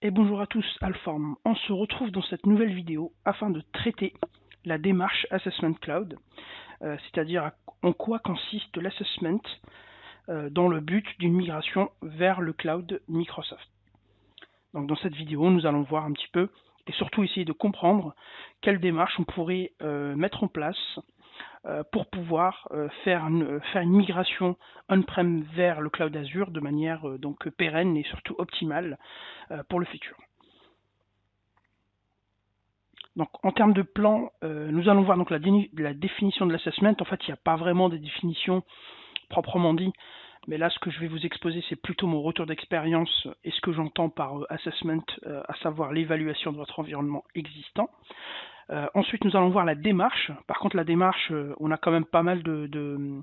Et bonjour à tous, Alform. On se retrouve dans cette nouvelle vidéo afin de traiter la démarche Assessment Cloud, c'est-à-dire en quoi consiste l'assessment dans le but d'une migration vers le cloud Microsoft. Donc dans cette vidéo, nous allons voir un petit peu et surtout essayer de comprendre quelle démarche on pourrait mettre en place pour pouvoir faire une migration on-prem vers le cloud Azure de manière donc pérenne et surtout optimale pour le futur. Donc en termes de plan, nous allons voir donc la définition de l'assessment. En fait, il n'y a pas vraiment de définition proprement dit, mais là ce que je vais vous exposer c'est plutôt mon retour d'expérience et ce que j'entends par assessment, à savoir l'évaluation de votre environnement existant. Ensuite, nous allons voir la démarche. Par contre, la démarche, on a quand même pas mal de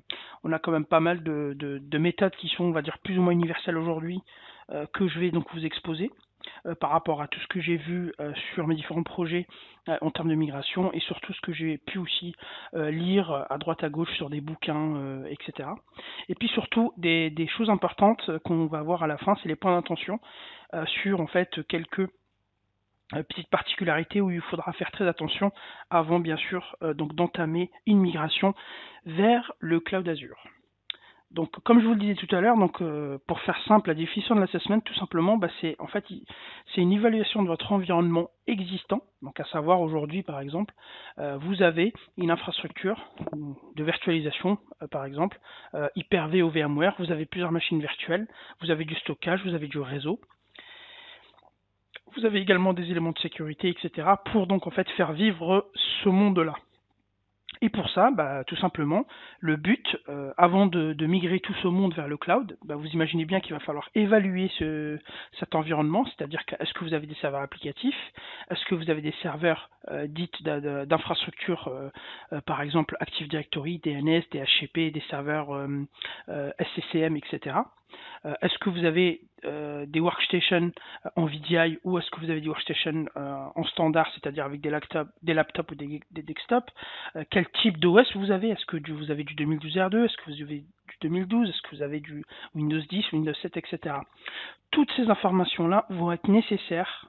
méthodes qui sont, on va dire, plus ou moins universelles aujourd'hui, que je vais donc vous exposer par rapport à tout ce que j'ai vu sur mes différents projets en termes de migration et surtout ce que j'ai pu aussi lire à droite à gauche sur des bouquins, etc. Et puis surtout des choses importantes qu'on va voir à la fin, c'est les points d'intention sur en fait quelques petite particularité où il faudra faire très attention avant bien sûr donc d'entamer une migration vers le cloud Azure. Donc comme je vous le disais tout à l'heure, donc pour faire simple, la définition de l'assessment tout simplement, c'est en fait c'est une évaluation de votre environnement existant. Donc à savoir aujourd'hui par exemple, vous avez une infrastructure de virtualisation par exemple, Hyper-V ou VMware, vous avez plusieurs machines virtuelles, vous avez du stockage, vous avez du réseau. Vous avez également des éléments de sécurité, etc. pour donc en fait faire vivre ce monde-là. Et pour ça, tout simplement, le but, avant de migrer tout ce monde vers le cloud, vous imaginez bien qu'il va falloir évaluer cet environnement, c'est-à-dire est-ce que vous avez des serveurs applicatifs, est-ce que vous avez des serveurs dites d'infrastructure, par exemple Active Directory, DNS, DHCP, des serveurs SCCM, etc. Est-ce que vous avez des workstations en VDI ou est-ce que vous avez des workstations en standard, c'est-à-dire avec des laptops ou des desktops? Quel type d'OS vous avez? Est-ce que vous avez du 2012 R2? Est-ce que vous avez du 2012? Est-ce que vous avez du Windows 10, Windows 7, etc. Toutes ces informations-là vont être nécessaires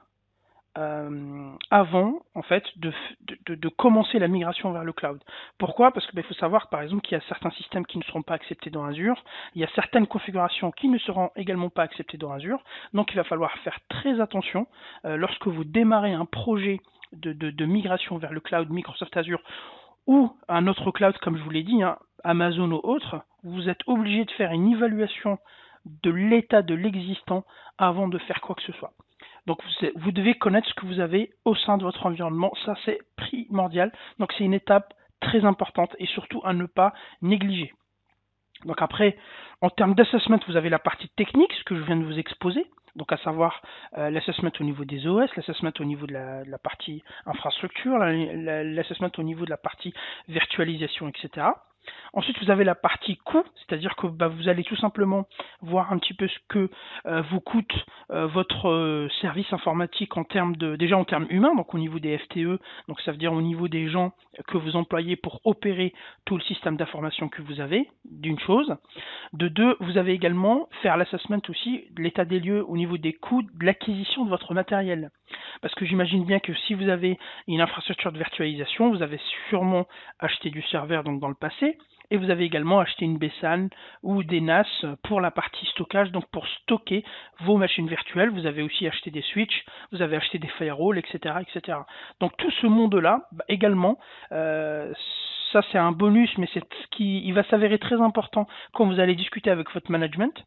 avant en fait de commencer la migration vers le cloud. Pourquoi? Parce qu'il faut savoir par exemple qu'il y a certains systèmes qui ne seront pas acceptés dans Azure, il y a certaines configurations qui ne seront également pas acceptées dans Azure, donc il va falloir faire très attention lorsque vous démarrez un projet de migration vers le cloud Microsoft Azure ou un autre cloud comme je vous l'ai dit, Amazon ou autre, vous êtes obligé de faire une évaluation de l'état de l'existant avant de faire quoi que ce soit. Donc vous devez connaître ce que vous avez au sein de votre environnement, ça c'est primordial. Donc c'est une étape très importante et surtout à ne pas négliger. Donc après, en termes d'assessment, vous avez la partie technique, ce que je viens de vous exposer, donc à savoir l'assessment au niveau des OS, l'assessment au niveau de la partie infrastructure, l'assessment au niveau de la partie virtualisation, etc. Ensuite, vous avez la partie coût, c'est-à-dire que vous allez tout simplement voir un petit peu ce que vous coûte votre service informatique en termes déjà en termes humains, donc au niveau des FTE, donc ça veut dire au niveau des gens que vous employez pour opérer tout le système d'information que vous avez, d'une chose. De deux, vous avez également faire l'assessment aussi de l'état des lieux au niveau des coûts de l'acquisition de votre matériel. Parce que j'imagine bien que si vous avez une infrastructure de virtualisation, vous avez sûrement acheté du serveur donc dans le passé, et vous avez également acheté une BSAN ou des NAS pour la partie stockage, donc pour stocker vos machines virtuelles. Vous avez aussi acheté des switches, vous avez acheté des firewalls, etc., etc. Donc tout ce monde-là, également, ça c'est un bonus, mais c'est ce qui il va s'avérer très important quand vous allez discuter avec votre management,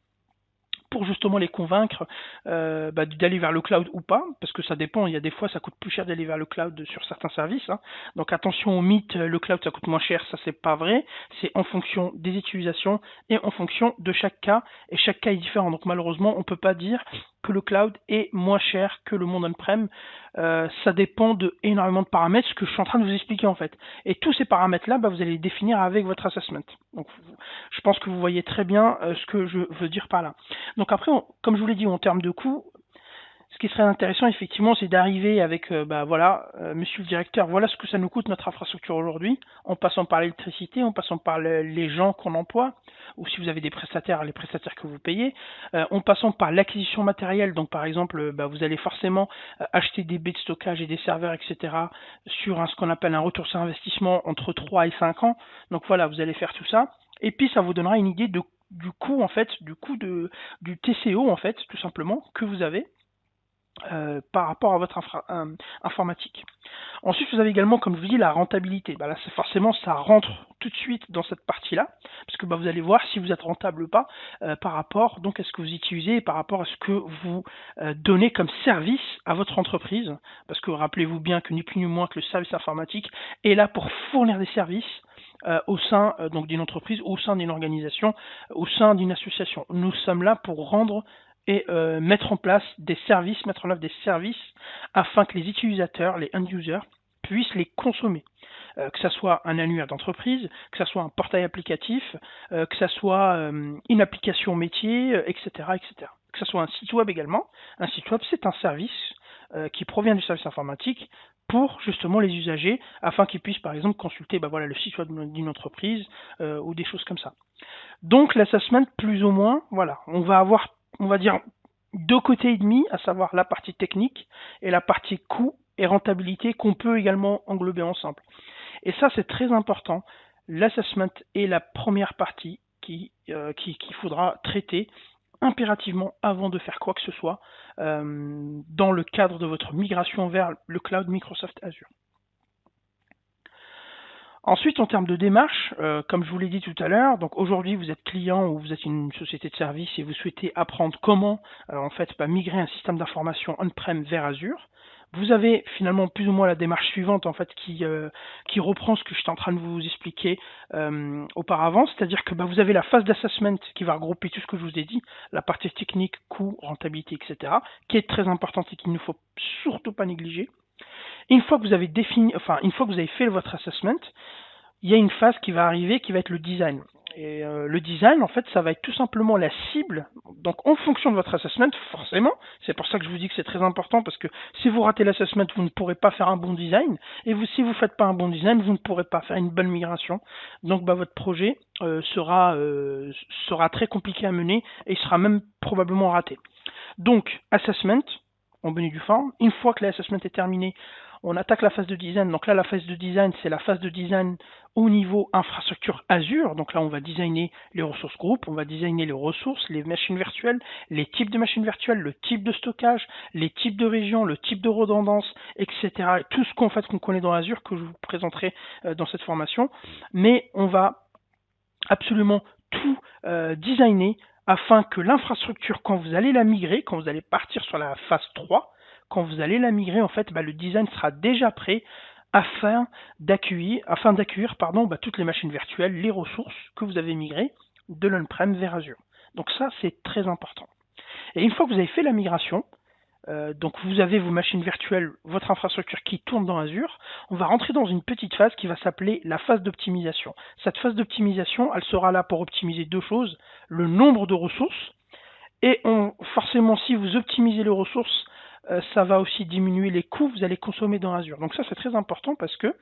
pour justement les convaincre d'aller vers le cloud ou pas, parce que ça dépend, il y a des fois ça coûte plus cher d'aller vers le cloud sur certains services, donc attention au mythe, le cloud ça coûte moins cher, ça c'est pas vrai, c'est en fonction des utilisations et en fonction de chaque cas, et chaque cas est différent, donc malheureusement on peut pas dire que le cloud est moins cher que le monde on-prem, ça dépend de énormément de paramètres, ce que je suis en train de vous expliquer en fait, et tous ces paramètres là, vous allez les définir avec votre assessment, donc je pense que vous voyez très bien ce que je veux dire par là. Donc après, comme je vous l'ai dit, en termes de coût, Ce qui serait intéressant, effectivement, c'est d'arriver avec, voilà, monsieur le directeur, voilà ce que ça nous coûte notre infrastructure aujourd'hui, en passant par l'électricité, en passant par les gens qu'on emploie, ou si vous avez des prestataires, les prestataires que vous payez, en passant par l'acquisition matérielle. Donc, par exemple, vous allez forcément acheter des baies de stockage et des serveurs, etc., sur ce qu'on appelle un retour sur investissement entre 3 et 5 ans. Donc voilà, vous allez faire tout ça. Et puis, ça vous donnera une idée du coût, en fait, du TCO, en fait, tout simplement, que vous avez par rapport à votre informatique. Ensuite, vous avez également, comme je vous dis, la rentabilité. Là, forcément, ça rentre tout de suite dans cette partie-là, parce que vous allez voir si vous êtes rentable ou pas par rapport donc à ce que vous utilisez et par rapport à ce que vous donnez comme service à votre entreprise. Parce que rappelez-vous bien que ni plus ni moins que le service informatique est là pour fournir des services au sein donc d'une entreprise, au sein d'une organisation, au sein d'une association. Nous sommes là pour rendre et mettre en place des services, mettre en œuvre des services afin que les utilisateurs, les end-users, puissent les consommer. Que ça soit un annuaire d'entreprise, que ça soit un portail applicatif, que ça soit une application métier, etc., etc. Que ça soit un site web également. Un site web, c'est un service qui provient du service informatique pour justement les usagers, afin qu'ils puissent par exemple consulter voilà, le site web d'une entreprise ou des choses comme ça. Donc l'assessment, plus ou moins, voilà, on va avoir, on va dire, deux côtés et demi, à savoir la partie technique et la partie coût et rentabilité qu'on peut également englober ensemble. Et ça, c'est très important. L'assessment est la première partie qu'il faudra traiter impérativement avant de faire quoi que ce soit dans le cadre de votre migration vers le cloud Microsoft Azure. Ensuite, en termes de démarche, comme je vous l'ai dit tout à l'heure, donc aujourd'hui vous êtes client ou vous êtes une société de service et vous souhaitez apprendre comment en fait migrer un système d'information on-prem vers Azure. Vous avez finalement plus ou moins la démarche suivante en fait qui reprend ce que j'étais en train de vous expliquer auparavant, c'est-à-dire que vous avez la phase d'assessment qui va regrouper tout ce que je vous ai dit, la partie technique, coût, rentabilité, etc., qui est très importante et qu'il ne faut surtout pas négliger. Une fois que vous avez une fois que vous avez fait votre assessment, il y a une phase qui va arriver qui va être le design. Et le design, en fait, ça va être tout simplement la cible. Donc, en fonction de votre assessment, forcément, c'est pour ça que je vous dis que c'est très important, parce que si vous ratez l'assessment, vous ne pourrez pas faire un bon design. Et si vous ne faites pas un bon design, vous ne pourrez pas faire une bonne migration. Donc, votre projet sera très compliqué à mener et il sera même probablement raté. Donc, assessment, en bonne et due forme. Une fois que l'assessment est terminé, on attaque la phase de design. Donc là, la phase de design, c'est la phase de design au niveau infrastructure Azure. Donc là, on va designer les ressources groupes, on va designer les ressources, les machines virtuelles, les types de machines virtuelles, le type de stockage, les types de régions, le type de redondance, etc. Tout ce qu'on connaît dans Azure, que je vous présenterai dans cette formation. Mais on va absolument tout designer afin que l'infrastructure, quand vous allez la migrer, quand vous allez partir sur la phase 3, quand vous allez la migrer, en fait, le design sera déjà prêt afin d'accueillir toutes les machines virtuelles, les ressources que vous avez migrées de l'on-prem vers Azure. Donc ça, c'est très important. Et une fois que vous avez fait la migration, donc vous avez vos machines virtuelles, votre infrastructure qui tourne dans Azure, on va rentrer dans une petite phase qui va s'appeler la phase d'optimisation. Cette phase d'optimisation, elle sera là pour optimiser deux choses, le nombre de ressources, et forcément si vous optimisez les ressources, ça va aussi diminuer les coûts que vous allez consommer dans Azure. Donc ça, c'est très important parce que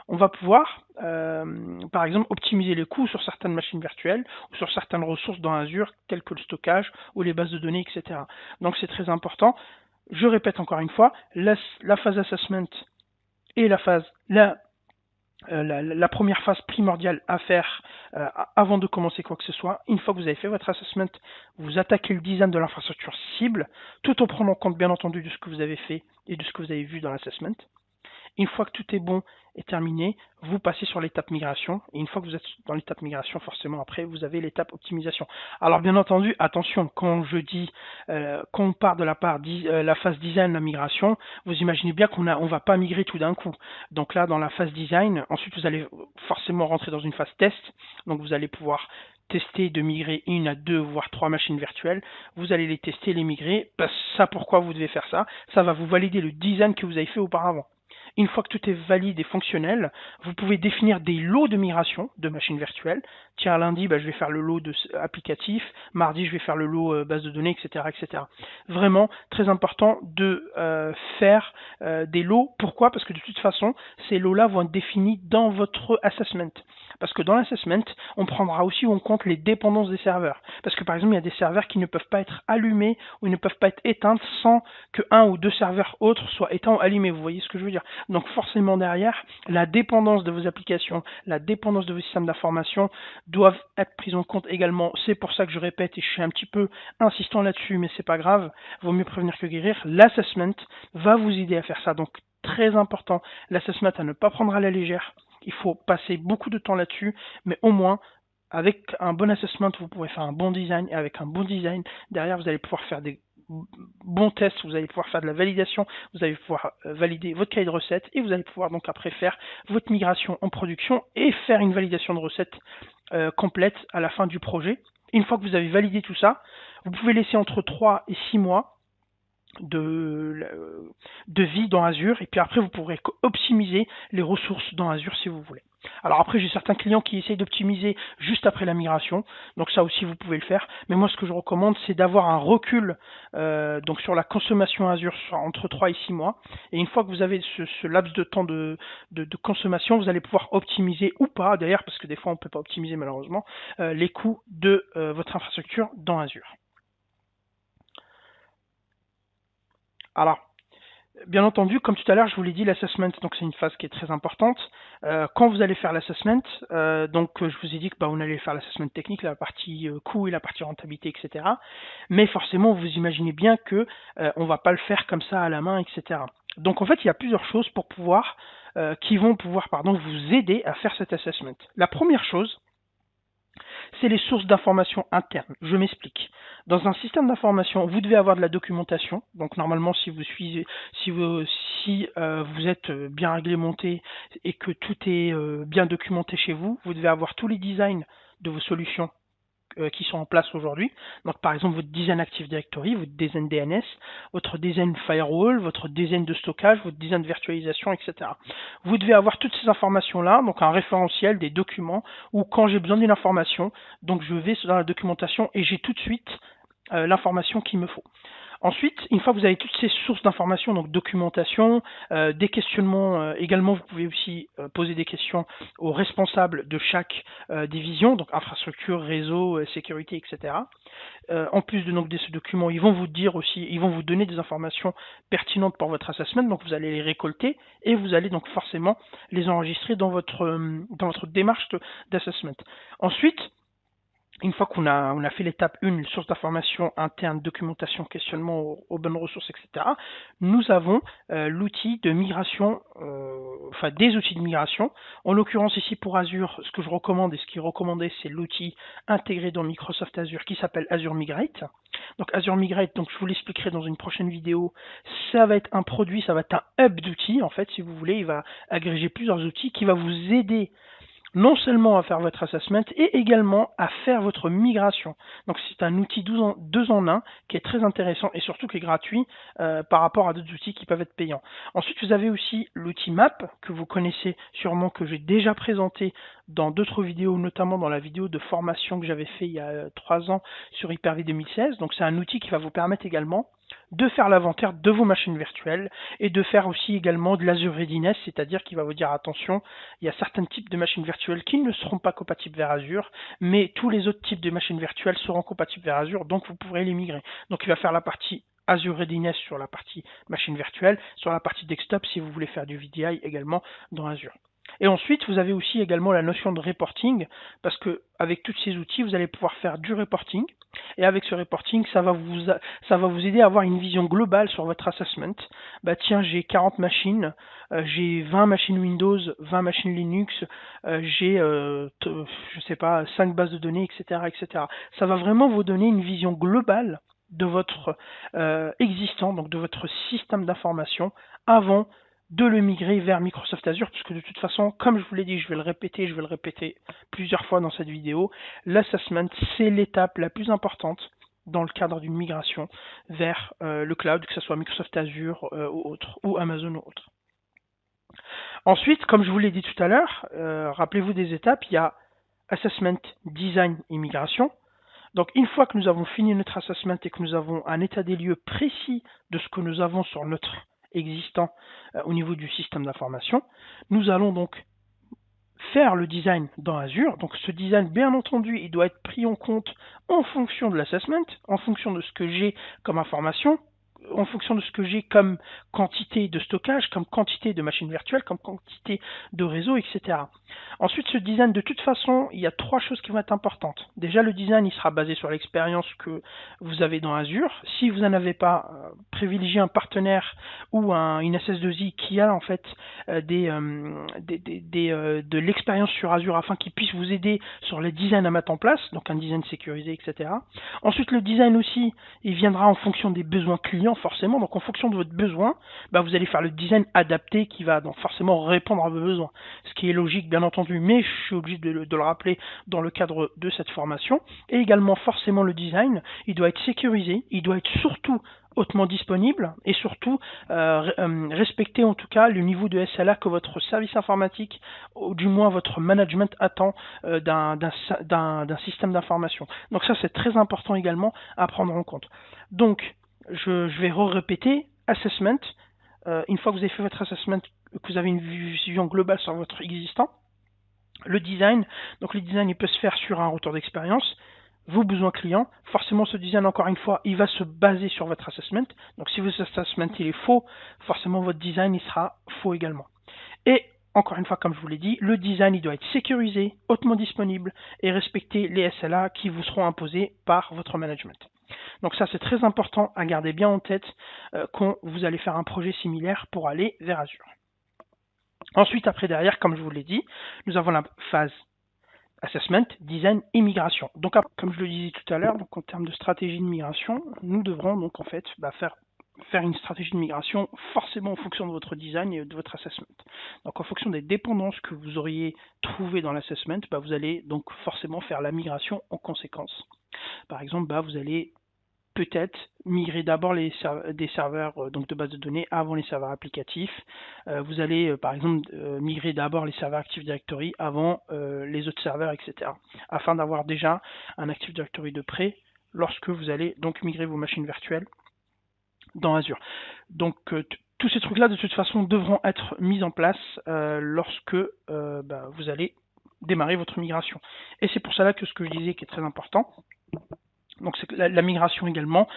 on va pouvoir, par exemple, optimiser les coûts sur certaines machines virtuelles ou sur certaines ressources dans Azure, telles que le stockage ou les bases de données, etc. Donc c'est très important. Je répète encore une fois, la phase assessment et la première phase primordiale à faire avant de commencer quoi que ce soit. Une fois que vous avez fait votre assessment, vous attaquez le design de l'infrastructure cible, tout en prenant compte bien entendu de ce que vous avez fait et de ce que vous avez vu dans l'assessment. Une fois que tout est bon et terminé, vous passez sur l'étape migration. Et une fois que vous êtes dans l'étape migration, forcément après, vous avez l'étape optimisation. Alors bien entendu, attention, quand je dis, quand on part de la phase design, la migration, vous imaginez bien qu'on va pas migrer tout d'un coup. Donc là, dans la phase design, ensuite vous allez forcément rentrer dans une phase test. Donc vous allez pouvoir tester de migrer 1 à 2 voire 3 machines virtuelles, vous allez les tester, les migrer. Ça, pourquoi vous devez faire ça? Ça va vous valider le design que vous avez fait auparavant. Une fois que tout est valide et fonctionnel, vous pouvez définir des lots de migration de machines virtuelles. Tiens, lundi, je vais faire le lot applicatif, mardi, je vais faire le lot base de données, etc., etc. Vraiment, très important de faire des lots. Pourquoi? Parce que de toute façon, ces lots-là vont être définis dans votre assessment. Parce que dans l'assessment, on prendra aussi en compte les dépendances des serveurs. Parce que par exemple, il y a des serveurs qui ne peuvent pas être allumés ou ils ne peuvent pas être éteints sans que un ou deux serveurs autres soient éteints ou allumés. Vous voyez ce que je veux dire? Donc forcément derrière, la dépendance de vos applications, la dépendance de vos systèmes d'information doivent être prises en compte également. C'est pour ça que je répète et je suis un petit peu insistant là-dessus, mais c'est pas grave. Vaut mieux prévenir que guérir. L'assessment va vous aider à faire ça. Donc très important, l'assessment à ne pas prendre à la légère. Il faut passer beaucoup de temps là-dessus, mais au moins, avec un bon assessment, vous pourrez faire un bon design, et avec un bon design, derrière, vous allez pouvoir faire des bons tests, vous allez pouvoir faire de la validation, vous allez pouvoir valider votre cahier de recettes, et vous allez pouvoir donc après faire votre migration en production et faire une validation de recettes complète à la fin du projet. Une fois que vous avez validé tout ça, vous pouvez laisser entre 3 et 6 mois de vie dans Azure, et puis après vous pourrez optimiser les ressources dans Azure si vous voulez. Alors après, j'ai certains clients qui essayent d'optimiser juste après la migration, donc ça aussi vous pouvez le faire, mais moi ce que je recommande, c'est d'avoir un recul donc sur la consommation Azure entre 3 et 6 mois, et une fois que vous avez ce laps de temps de consommation, vous allez pouvoir optimiser ou pas, d'ailleurs, parce que des fois on ne peut pas optimiser malheureusement, les coûts de votre infrastructure dans Azure. Alors, bien entendu, comme tout à l'heure, je vous l'ai dit, l'assessment, donc c'est une phase qui est très importante. Quand vous allez faire l'assessment, donc je vous ai dit que on allait faire l'assessment technique, la partie coût et la partie rentabilité, etc. Mais forcément, vous imaginez bien que on va pas le faire comme ça à la main, etc. Donc en fait, il y a plusieurs choses pour pouvoir qui vont pouvoir vous aider à faire cet assessment. La première chose, c'est les sources d'informations internes. Je m'explique. Dans un système d'information, vous devez avoir de la documentation. Donc normalement, si vous êtes bien réglementé et que tout est bien documenté chez vous, vous devez avoir tous les designs de vos solutions qui sont en place aujourd'hui. Donc par exemple votre design Active Directory, votre design DNS, votre design firewall, votre design de stockage, votre design de virtualisation, etc. Vous devez avoir toutes ces informations-là, donc un référentiel, des documents, où quand j'ai besoin d'une information, donc je vais dans la documentation et j'ai tout de suite l'information qu'il me faut. Ensuite, une fois que vous avez toutes ces sources d'informations, donc documentation, des questionnements également, vous pouvez aussi poser des questions aux responsables de chaque division, donc infrastructure, réseau, sécurité, etc. En plus de ces documents, ils vont vous dire aussi, ils vont vous donner des informations pertinentes pour votre assessment, donc vous allez les récolter et vous allez donc forcément les enregistrer dans votre démarche d'assessment. Ensuite, une fois qu'on a fait l'étape 1, source d'information interne, documentation, questionnement aux bonnes ressources, etc., nous avons l'outil de migration, enfin des outils de migration. En l'occurrence ici pour Azure, ce que je recommande et ce qui est recommandé, c'est l'outil intégré dans Microsoft Azure qui s'appelle Azure Migrate. Donc Azure Migrate, donc je vous l'expliquerai dans une prochaine vidéo, ça va être un produit, ça va être un hub d'outils en fait, si vous voulez, il va agréger plusieurs outils qui va vous aider non seulement à faire votre assessment, et également à faire votre migration. Donc c'est un outil 2 en 1 qui est très intéressant et surtout qui est gratuit par rapport à d'autres outils qui peuvent être payants. Ensuite, vous avez aussi l'outil Map, que vous connaissez sûrement, que j'ai déjà présenté dans d'autres vidéos, notamment dans la vidéo de formation que j'avais fait il y a 3 ans sur Hyper-V 2016. Donc c'est un outil qui va vous permettre également de faire l'inventaire de vos machines virtuelles et de faire aussi également de l'Azure Readiness, c'est-à-dire qu'il va vous dire attention, il y a certains types de machines virtuelles qui ne seront pas compatibles vers Azure, mais tous les autres types de machines virtuelles seront compatibles vers Azure, donc vous pourrez les migrer. Donc il va faire la partie Azure Readiness sur la partie machine virtuelle, sur la partie desktop si vous voulez faire du VDI également dans Azure. Et ensuite, vous avez aussi également la notion de reporting, parce que avec tous ces outils, vous allez pouvoir faire du reporting. Et avec ce reporting, ça va vous aider à avoir une vision globale sur votre assessment. Tiens, j'ai 40 machines, j'ai 20 machines Windows, 20 machines Linux, j'ai, je sais pas, 5 bases de données, etc., etc. Ça va vraiment vous donner une vision globale de votre existant, donc de votre système d'information avant de le migrer vers Microsoft Azure, puisque de toute façon, comme je vous l'ai dit, je vais le répéter plusieurs fois dans cette vidéo, l'assessment, c'est l'étape la plus importante dans le cadre d'une migration vers le cloud, que ce soit Microsoft Azure ou autre, ou Amazon ou autre. Ensuite, comme je vous l'ai dit tout à l'heure, rappelez-vous des étapes, il y a assessment, design et migration. Donc une fois que nous avons fini notre assessment et que nous avons un état des lieux précis de ce que nous avons sur notre existant au niveau du système d'information, nous allons donc faire le design dans Azure. Donc ce design, bien entendu, il doit être pris en compte en fonction de l'assessment, en fonction de ce que j'ai comme information, en fonction de ce que j'ai comme quantité de stockage, comme quantité de machines virtuelles, comme quantité de réseau, etc. Ensuite, ce design, de toute façon, il y a trois choses qui vont être importantes. Déjà, le design, il sera basé sur l'expérience que vous avez dans Azure. Si vous n'en avez pas, privilégiez un partenaire ou une SS2I qui a en fait de l'expérience sur Azure afin qu'il puisse vous aider sur les designs à mettre en place, donc un design sécurisé, etc. Ensuite, le design aussi, il viendra en fonction des besoins clients, forcément. Donc, en fonction de votre besoin, vous allez faire le design adapté qui va donc forcément répondre à vos besoins. Ce qui est logique, bien entendu, mais je suis obligé de le rappeler dans le cadre de cette formation. Et également, forcément, le design, il doit être sécurisé, il doit être surtout hautement disponible et surtout respecter en tout cas le niveau de SLA que votre service informatique ou du moins votre management attend d'un système d'information. Donc ça c'est très important également à prendre en compte. Donc je vais répéter assessment. Une fois que vous avez fait votre assessment, que vous avez une vision globale sur votre existant, le design, donc le design il peut se faire sur un retour d'expérience, vos besoins clients. Forcément, ce design, encore une fois, il va se baser sur votre assessment. Donc, si votre assessment il est faux, forcément, votre design il sera faux également. Et, encore une fois, comme je vous l'ai dit, le design il doit être sécurisé, hautement disponible et respecter les SLA qui vous seront imposés par votre management. Donc ça, c'est très important à garder bien en tête quand vous allez faire un projet similaire pour aller vers Azure. Ensuite, après, derrière, comme je vous l'ai dit, nous avons la phase assessment, design et migration. Donc, comme je le disais tout à l'heure, donc en termes de stratégie de migration, nous devrons donc en fait faire une stratégie de migration forcément en fonction de votre design et de votre assessment. Donc en fonction des dépendances que vous auriez trouvées dans l'assessment, vous allez donc forcément faire la migration en conséquence. Par exemple, vous allez peut-être migrer d'abord des serveurs donc de base de données avant les serveurs applicatifs. Vous allez par exemple migrer d'abord les serveurs Active Directory avant les autres serveurs, etc. Afin d'avoir déjà un Active Directory de près lorsque vous allez donc migrer vos machines virtuelles dans Azure. Donc tous ces trucs-là de toute façon devront être mis en place lorsque vous allez démarrer votre migration. Et c'est pour cela que ce que je disais qui est très important, donc la migration également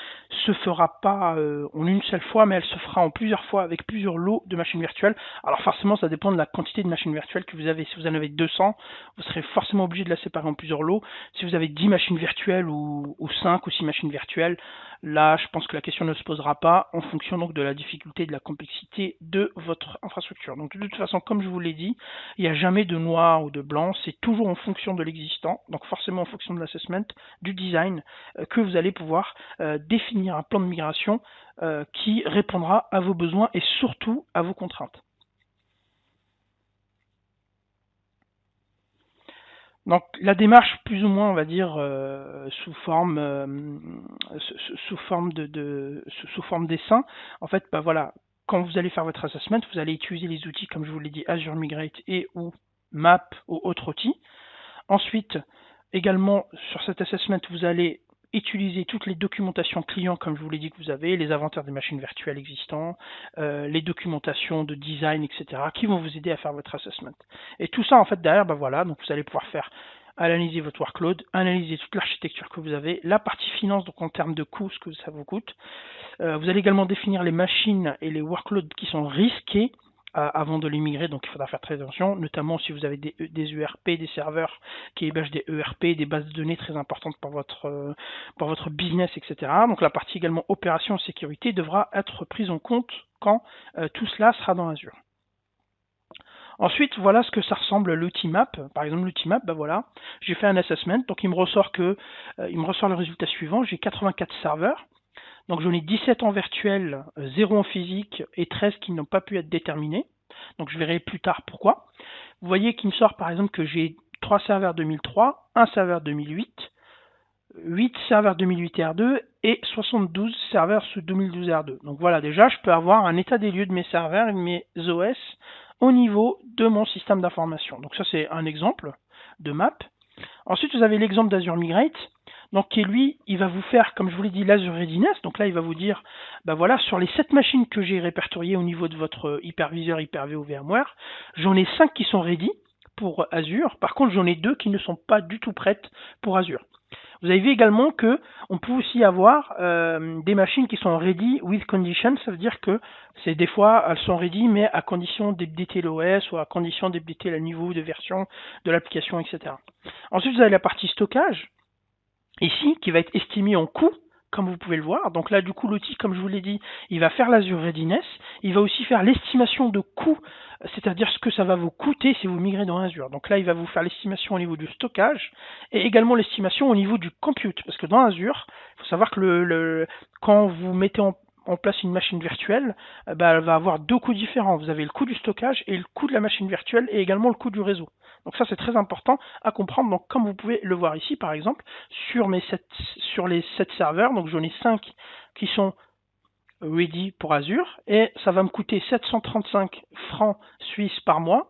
se fera pas en une seule fois, mais elle se fera en plusieurs fois avec plusieurs lots de machines virtuelles. Alors forcément, ça dépend de la quantité de machines virtuelles que vous avez. Si vous en avez 200, vous serez forcément obligé de la séparer en plusieurs lots. Si vous avez 10 machines virtuelles ou 5 ou 6 machines virtuelles, là, je pense que la question ne se posera pas en fonction donc de la difficulté et de la complexité de votre infrastructure. Donc de toute façon, comme je vous l'ai dit, il n'y a jamais de noir ou de blanc, c'est toujours en fonction de l'existant, donc forcément en fonction de l'assessment, du design, que vous allez pouvoir définir un plan de migration qui répondra à vos besoins et surtout à vos contraintes. Donc la démarche plus ou moins on va dire sous forme dessin, en fait voilà, quand vous allez faire votre assessment, vous allez utiliser les outils comme je vous l'ai dit, Azure Migrate et ou Map ou autres outils. Ensuite, également sur cet assessment, vous allez utiliser toutes les documentations clients comme je vous l'ai dit que vous avez, les inventaires des machines virtuelles existants, les documentations de design, etc. qui vont vous aider à faire votre assessment. Et tout ça en fait derrière, voilà, donc vous allez pouvoir faire analyser votre workload, analyser toute l'architecture que vous avez, la partie finance, donc en termes de coûts, ce que ça vous coûte. Vous allez également définir les machines et les workloads qui sont risqués avant de les migrer, donc il faudra faire très attention, notamment si vous avez des ERP, des serveurs qui hébergent des ERP, des bases de données très importantes pour votre business, etc. Donc la partie également opération et sécurité devra être prise en compte quand tout cela sera dans Azure. Ensuite, voilà ce que ça ressemble l'outil map. Par exemple, l'outil map, voilà, j'ai fait un assessment, donc il me ressort le résultat suivant, j'ai 84 serveurs. Donc j'en ai 17 en virtuel, 0 en physique et 13 qui n'ont pas pu être déterminés. Donc je verrai plus tard pourquoi. Vous voyez qu'il me sort par exemple que j'ai 3 serveurs 2003, 1 serveur 2008, 8 serveurs 2008 R2 et 72 serveurs sous 2012 R2. Donc voilà, déjà je peux avoir un état des lieux de mes serveurs et de mes OS au niveau de mon système d'information. Donc ça, c'est un exemple de map. Ensuite, vous avez l'exemple d'Azure Migrate. Donc, qui lui, il va vous faire, comme je vous l'ai dit, l'Azure Readiness. Donc là, il va vous dire, ben voilà, sur les 7 machines que j'ai répertoriées au niveau de votre hyperviseur Hyper-V ou VMware, j'en ai 5 qui sont ready pour Azure. Par contre, j'en ai 2 qui ne sont pas du tout prêtes pour Azure. Vous avez vu également que on peut aussi avoir des machines qui sont ready with condition. Ça veut dire que c'est des fois elles sont ready mais à condition d'updater l'OS ou à condition d'updater le niveau de version de l'application, etc. Ensuite, vous avez la partie stockage ici qui va être estimée en coût, comme vous pouvez le voir. Donc là, du coup, l'outil, comme je vous l'ai dit, il va faire l'Azure Readiness. Il va aussi faire l'estimation de coût, c'est-à-dire ce que ça va vous coûter si vous migrez dans Azure. Donc là, il va vous faire l'estimation au niveau du stockage et également l'estimation au niveau du compute. Parce que dans Azure, il faut savoir que quand vous mettez en place une machine virtuelle, elle va avoir 2 coûts différents. Vous avez le coût du stockage et le coût de la machine virtuelle et également le coût du réseau. Donc ça, c'est très important à comprendre. Donc comme vous pouvez le voir ici, par exemple, sur les 7 serveurs, donc j'en ai 5 qui sont ready pour Azure et ça va me coûter 735 francs suisses par mois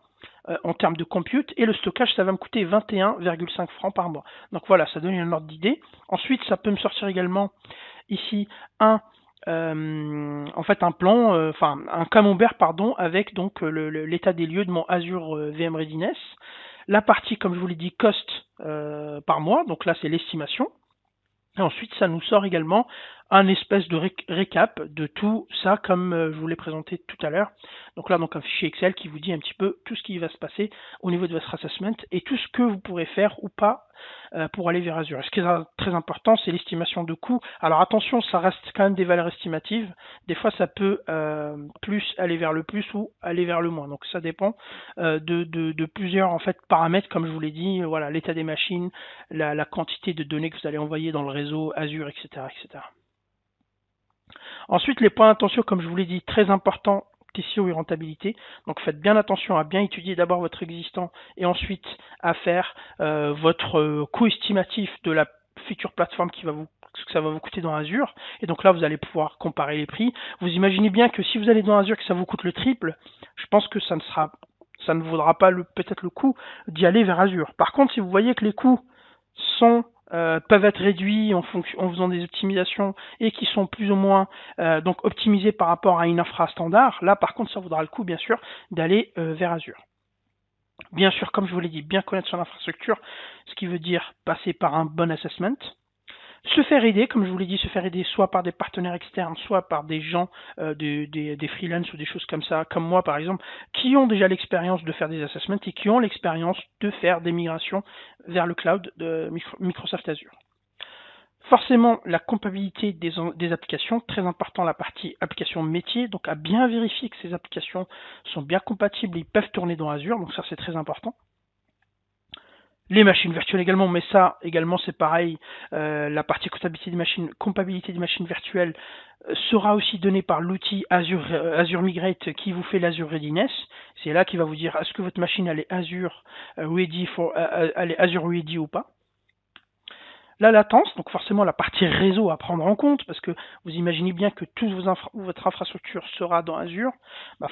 en termes de compute, et le stockage, ça va me coûter 21,5 francs par mois. Donc voilà, ça donne une ordre d'idée. Ensuite, ça peut me sortir également ici un plan, un camembert, pardon, avec donc l'état des lieux de mon Azure VM Readiness. La partie, comme je vous l'ai dit, cost par mois, donc là c'est l'estimation. Et ensuite, ça nous sort également un espèce de récap de tout ça, comme je vous l'ai présenté tout à l'heure. Donc là, un fichier Excel qui vous dit un petit peu tout ce qui va se passer au niveau de votre assessment et tout ce que vous pourrez faire ou pas pour aller vers Azure. Et ce qui est très important, c'est l'estimation de coût. Alors attention, ça reste quand même des valeurs estimatives. Des fois, ça peut plus aller vers le plus ou aller vers le moins. Donc ça dépend de plusieurs paramètres, comme je vous l'ai dit. Voilà, l'état des machines, la quantité de données que vous allez envoyer dans le réseau Azure, etc., etc. Ensuite, les points d'attention, comme je vous l'ai dit, très importants, TCO et rentabilité. Donc faites bien attention à bien étudier d'abord votre existant et ensuite à faire votre coût estimatif de la future plateforme ce que ça va vous coûter dans Azure. Et donc là, vous allez pouvoir comparer les prix. Vous imaginez bien que si vous allez dans Azure que ça vous coûte le triple, je pense que ça ne vaudra pas peut-être le coup d'y aller vers Azure. Par contre, si vous voyez que les coûts peuvent être réduits en faisant des optimisations et qui sont plus ou moins donc optimisés par rapport à une infra standard, là par contre ça vaudra le coup bien sûr d'aller vers Azure. Bien sûr, comme je vous l'ai dit, bien connaître son infrastructure, ce qui veut dire passer par un bon assessment. Se faire aider, comme je vous l'ai dit, se faire aider soit par des partenaires externes, soit par des gens, des freelances ou des choses comme ça, comme moi par exemple, qui ont déjà l'expérience de faire des assessments et qui ont l'expérience de faire des migrations vers le cloud de Microsoft Azure. Forcément, la compatibilité des applications, très important la partie application métier, donc à bien vérifier que ces applications sont bien compatibles et peuvent tourner dans Azure, donc ça c'est très important. Les machines virtuelles également, mais ça également c'est pareil, la partie compatibilité des machines virtuelles sera aussi donnée par l'outil Azure Migrate qui vous fait l'Azure Readiness. C'est là qu'il va vous dire est-ce que votre machine elle est Azure Ready ou pas. La latence, donc forcément la partie réseau à prendre en compte, parce que vous imaginez bien que toute votre infrastructure sera dans Azure,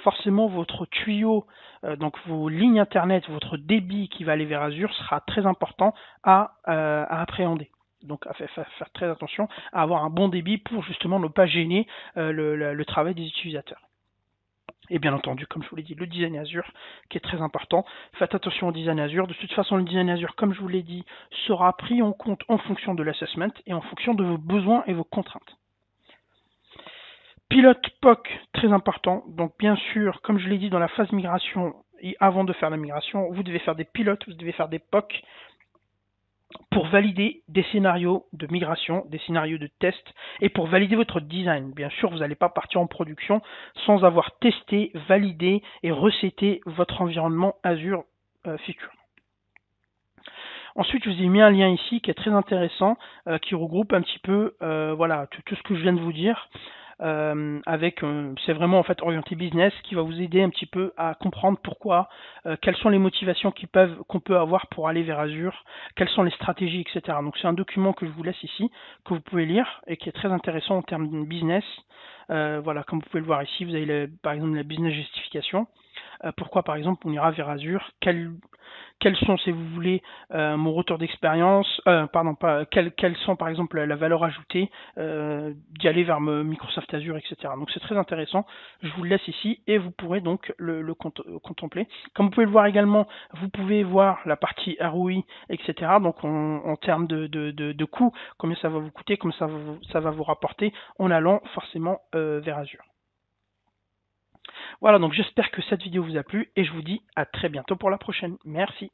forcément votre tuyau, donc vos lignes internet, votre débit qui va aller vers Azure sera très important à appréhender. Donc à faire très attention à avoir un bon débit pour justement ne pas gêner le travail des utilisateurs. Et bien entendu, comme je vous l'ai dit, le design Azure qui est très important. Faites attention au design Azure. De toute façon, le design Azure, comme je vous l'ai dit, sera pris en compte en fonction de l'assessment et en fonction de vos besoins et vos contraintes. Pilote POC, très important. Donc bien sûr, comme je l'ai dit dans la phase migration et avant de faire la migration, vous devez faire des pilotes, vous devez faire des POC pour valider des scénarios de migration, des scénarios de test et pour valider votre design. Bien sûr, vous n'allez pas partir en production sans avoir testé, validé et reseté votre environnement Azure futur. Ensuite, je vous ai mis un lien ici qui est très intéressant, qui regroupe un petit peu tout ce que je viens de vous dire. C'est vraiment en fait orienté business qui va vous aider un petit peu à comprendre pourquoi, quelles sont les motivations qu'on peut avoir pour aller vers Azure, quelles sont les stratégies, etc. Donc c'est un document que je vous laisse ici, que vous pouvez lire et qui est très intéressant en termes de business. Comme vous pouvez le voir ici, vous avez par exemple la business justification. pourquoi par exemple on ira vers Azure, quels sont, si vous voulez, mon retour d'expérience, pardon, pas, quelles sont par exemple la valeur ajoutée d'y aller vers Microsoft Azure, etc. Donc c'est très intéressant. Je vous le laisse ici et vous pourrez donc le contempler. Comme vous pouvez le voir également, vous pouvez voir la partie ROI, etc. Donc en termes de coût, combien ça va vous coûter, combien ça va vous rapporter en allant forcément vers Azure. Voilà, donc j'espère que cette vidéo vous a plu et je vous dis à très bientôt pour la prochaine. Merci.